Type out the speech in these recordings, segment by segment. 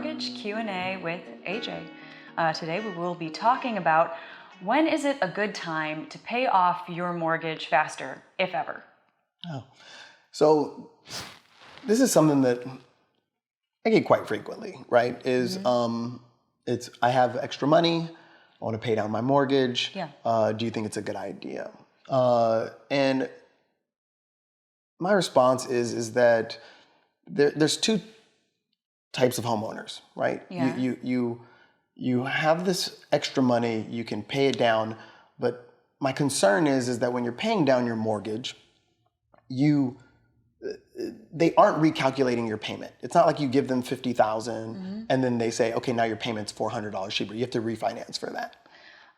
Mortgage Q&A with AJ. Today we will be talking about when is it a good time to pay off your mortgage faster, if ever? Oh, so this is something that I get quite frequently, right? It's I have extra money, I want to pay down my mortgage. Yeah. Do you think it's a good idea? And my response is that there's two types of homeowners, right? Yeah. You have this extra money, you can pay it down, but my concern is that when you're paying down your mortgage, they aren't recalculating your payment. It's not like you give them $50,000 and then they say, okay, now your payment's $400 cheaper. You have to refinance for that.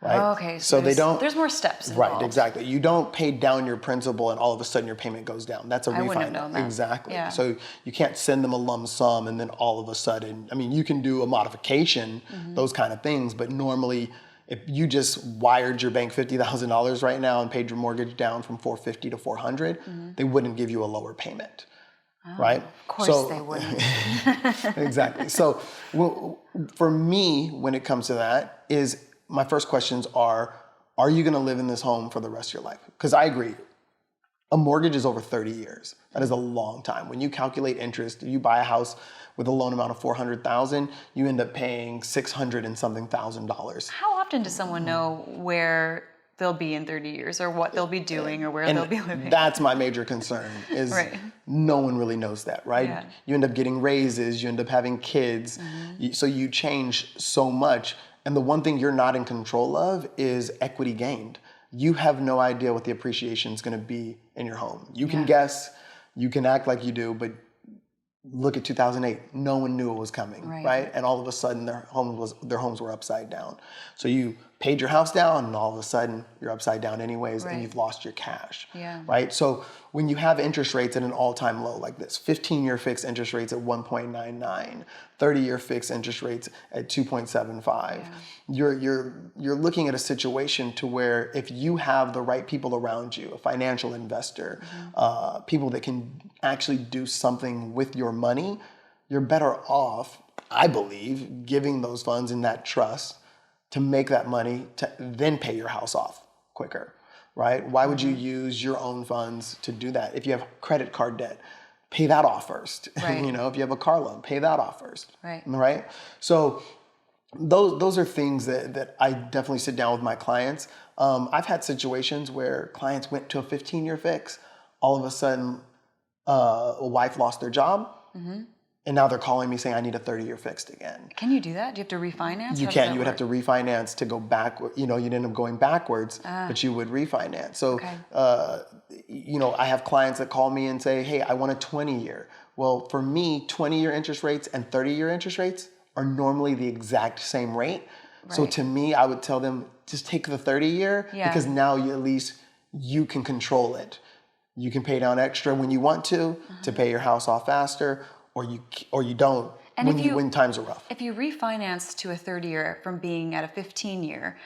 Right? Okay, so they don't. There's more steps involved. Right, exactly. You don't pay down your principal and all of a sudden your payment goes down. That's a refinance. I wouldn't have known that. Exactly. Yeah. So you can't send them a lump sum and then all of a sudden, I mean, you can do a modification, those kind of things, but normally if you just wired your bank $50,000 right now and paid your mortgage down from $450 to $400, they wouldn't give you a lower payment. Right? Of course they wouldn't. Exactly. So for me, when it comes to that, is my first questions are you going to live in this home for the rest of your life? Because I agree, a mortgage is over 30 years. That is a long time. When you calculate interest, if you buy a house with a loan amount of $400,000, you end up paying $600 and something thousand. How often does someone know where they'll be in 30 years or what they'll be doing or where they'll be living? That's my major concern is no one really knows that, right? Yeah. You end up getting raises, you end up having kids, so you change so much. And the one thing you're not in control of is equity gained. You have no idea what the appreciation is going to be in your home. You can guess, you can act like you do, but look at 2008. No one knew it was coming, right? And all of a sudden, their homes were upside down. So you paid your house down, and all of a sudden, you're upside down anyways, and you've lost your cash, right? So when you have interest rates at an all-time low like this, 15-year fixed interest rates at 1.99, 30-year fixed interest rates at 2.75, you're looking at a situation to where if you have the right people around you, a financial investor, people that can actually do something with your money, you're better off, I believe, giving those funds in that trust to make that money to then pay your house off quicker, right? Why would you use your own funds to do that? If you have credit card debt, pay that off first. Right. You know, if you have a car loan, pay that off first. Right. So those are things that I definitely sit down with my clients. I've had situations where clients went to a 15-year fix. All of a sudden, a wife lost their job. And now they're calling me saying, I need a 30-year fixed again. Can you do that? Do you have to refinance? You can. You would have to refinance to go back. You know, you'd end up going backwards, but you would refinance. So, you know, I have clients that call me and say, hey, I want a 20-year. Well, for me, 20-year interest rates and 30-year interest rates are normally the exact same rate. So to me, I would tell them, just take the 30-year because now at least you can control it. You can pay down extra when you want to pay your house off faster, or you don't when times are rough. If you refinance to a 30-year from being at a 15-year,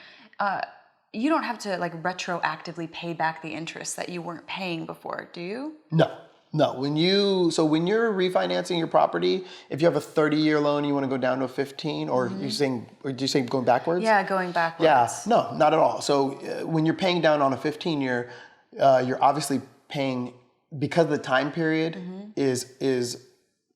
you don't have to like retroactively pay back the interest that you weren't paying before, do you? No. When you're refinancing your property, if you have a 30-year loan, you want to go down to a 15, or do you say going backwards? Yeah, going backwards. Yeah, no, not at all. So when you're paying down on a 15-year, you're obviously paying, because the time period is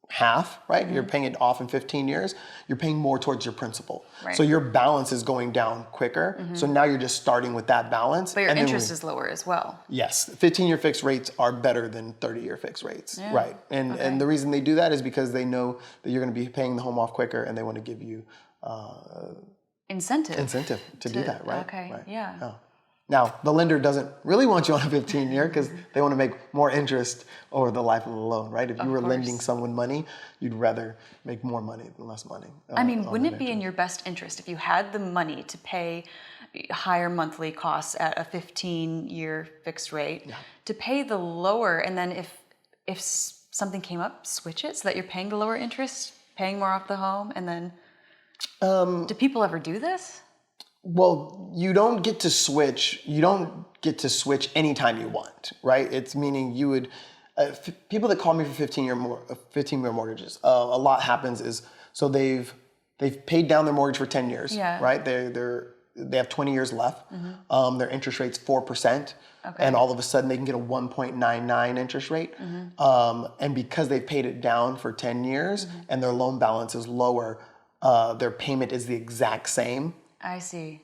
half, right? You're paying it off in 15 years. You're paying more towards your principal. Right. So your balance is going down quicker. So now you're just starting with that balance. But your interest is lower as well. Yes. 15-year fixed rates are better than 30-year fixed rates. Right. And the reason they do that is because they know that you're going to be paying the home off quicker, and they want to give you incentive to do that, right? Okay. Right. Yeah. Oh. Now, the lender doesn't really want you on a 15-year because they want to make more interest over the life of the loan, right? If you were lending someone money, you'd rather make more money than less money. I mean, wouldn't it be in your best interest if you had the money to pay higher monthly costs at a 15-year fixed rate to pay the lower, and then if something came up, switch it so that you're paying the lower interest, paying more off the home, and then do people ever do this? Well, you don't get to switch. You don't get to switch anytime you want, right? It's meaning you would. People that call me for 15-year mortgages, a lot happens is So they've paid down their mortgage for 10 years, Yeah. right? They have 20 years left. Their interest rate's 4%. Okay. And all of a sudden they can get a 1.99 interest rate. And because they've paid it down for 10 years and their loan balance is lower, their payment is the exact same I see.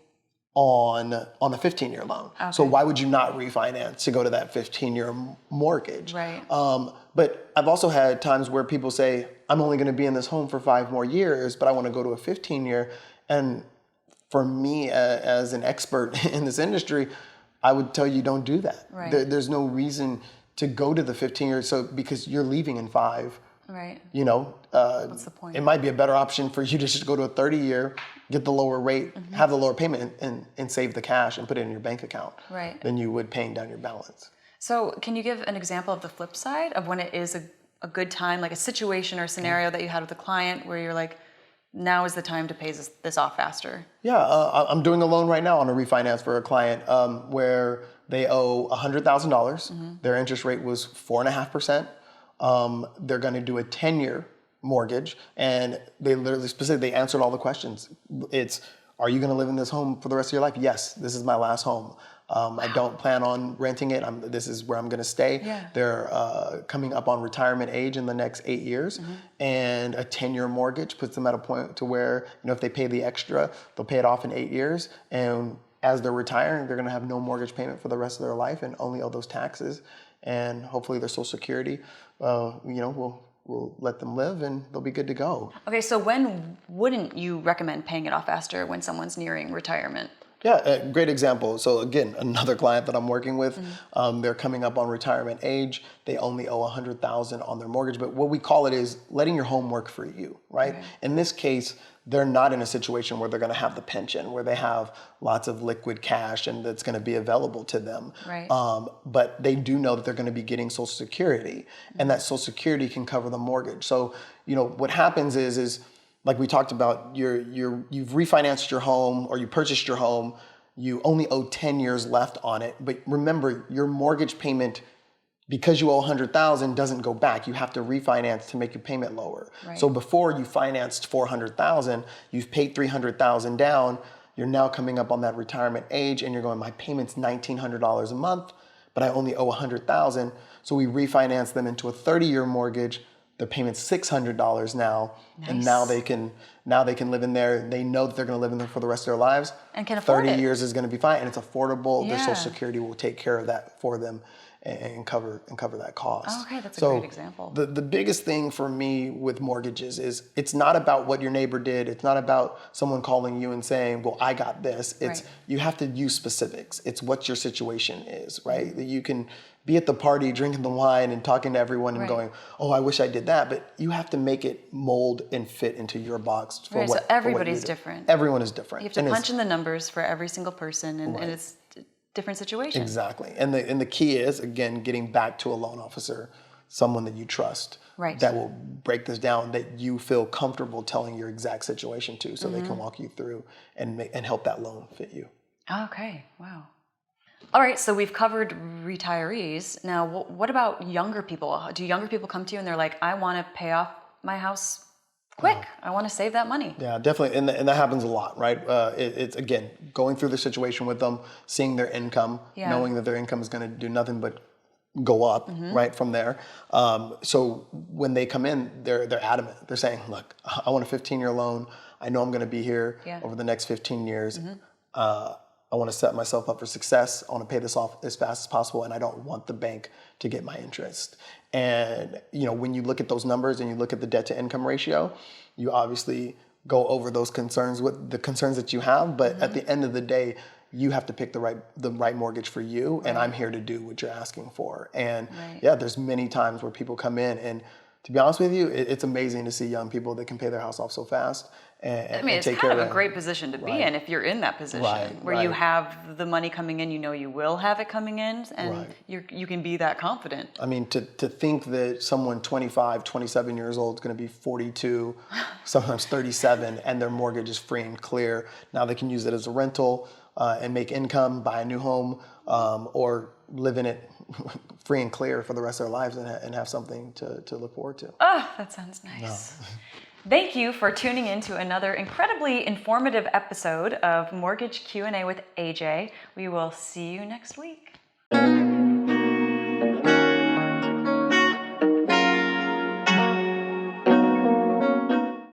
on the 15-year loan. So why would you not refinance to go to that 15-year mortgage? Right. But I've also had times where people say, I'm only going to be in this home for 5 more years, but I want to go to a 15-year. And for me, as an expert in this industry, I would tell you don't do that. Right. There's no reason to go to the 15 years, because you're leaving in 5. Right. What's the point? It might be a better option for you to just go to a 30-year, get the lower rate, have the lower payment, and save the cash and put it in your bank account. Right. Than you would paying down your balance. So can you give an example of the flip side of when it is a good time, like a situation or scenario that you had with a client where you're like, now is the time to pay this off faster? Yeah, I'm doing a loan right now on a refinance for a client where they owe $100,000. Their interest rate was 4.5%. They're going to do a 10-year mortgage, and they literally specifically answered all the questions. It's, are you going to live in this home for the rest of your life? Yes, this is my last home. I don't plan on renting it. This is where I'm going to stay. Yeah. They're coming up on retirement age in the next 8 years, and a 10-year mortgage puts them at a point to where, if they pay the extra, they'll pay it off in 8 years. And as they're retiring, they're going to have no mortgage payment for the rest of their life and only owe those taxes. And hopefully their Social Security, we'll let them live and they'll be good to go. Okay, so when wouldn't you recommend paying it off faster when someone's nearing retirement? Yeah, a great example. So again, another client that I'm working with, they're coming up on retirement age. They only owe $100,000 on their mortgage, but what we call it is letting your home work for you, right? Okay. In this case, they're not in a situation where they're going to have the pension, where they have lots of liquid cash and that's going to be available to them. Right. But they do know that they're going to be getting Social Security, and that Social Security can cover the mortgage. So, what happens is like we talked about, you've refinanced your home or you purchased your home, you only owe 10 years left on it. But remember, your mortgage payment, because you owe $100,000, doesn't go back. You have to refinance to make your payment lower. Right. So before you financed $400,000, you've paid $300,000 down. You're now coming up on that retirement age, and you're going, my payment's $1,900 a month, but I only owe $100,000. So we refinance them into a 30-year mortgage. Their payment's $600 now, Nice. and now they can live in there. They know that they're going to live in there for the rest of their lives. And can afford 30 it. years is going to be fine, and it's affordable. Their Yeah. Social Security will take care of that for them and cover that cost. Oh, okay, that's a So great example. The biggest thing for me with mortgages is it's not about what your neighbor did. It's not about someone calling you and saying, well, I got this. It's Right. You have to use specifics. It's what your situation is, right? That you can be at the party drinking the wine and talking to everyone and Right. going, oh, I wish I did that. But you have to make it mold and fit into your box for Right, what so for what everybody's you do. different. Everyone is different. You have to And it's- punch in the numbers for every single person, and it's a different situation. Exactly. And the key is, again, getting back to a loan officer, someone that you trust, Right. that will break this down, that you feel comfortable telling your exact situation to, so they can walk you through and help that loan fit you. Okay, wow. All right, so we've covered retirees. Now, what about younger people? Do younger people come to you and they're like, I want to pay off my house quick. I want to save that money. Yeah, definitely, and that happens a lot, right? It's again going through the situation with them, seeing their income, Yeah. knowing that their income is going to do nothing but go up, right from there. So when they come in, they're adamant. They're saying, "Look, I want a 15-year loan. I know I'm going to be here Yeah. over the next 15 years. I want to set myself up for success. I want to pay this off as fast as possible, and I don't want the bank to get my interest." And when you look at those numbers and you look at the debt to income ratio, you obviously go over those concerns with the concerns that you have. But at the end of the day, you have to pick the right mortgage for you, and I'm here to do what you're asking for. And yeah, there's many times where people come in, and to be honest with you, it's amazing to see young people that can pay their house off so fast. And It's take kind care of a great position to be in if you're in that position where you right. have the money coming in, you will have it coming in, and you can be that confident. I mean, to think that someone 25, 27 years old is going to be 42, sometimes 37, and their mortgage is free and clear. Now they can use it as a rental and make income, buy a new home, or live in it free and clear for the rest of their lives and have something to look forward to. Oh, that sounds nice. Thank you for tuning in to another incredibly informative episode of Mortgage Q&A with AJ. We will see you next week.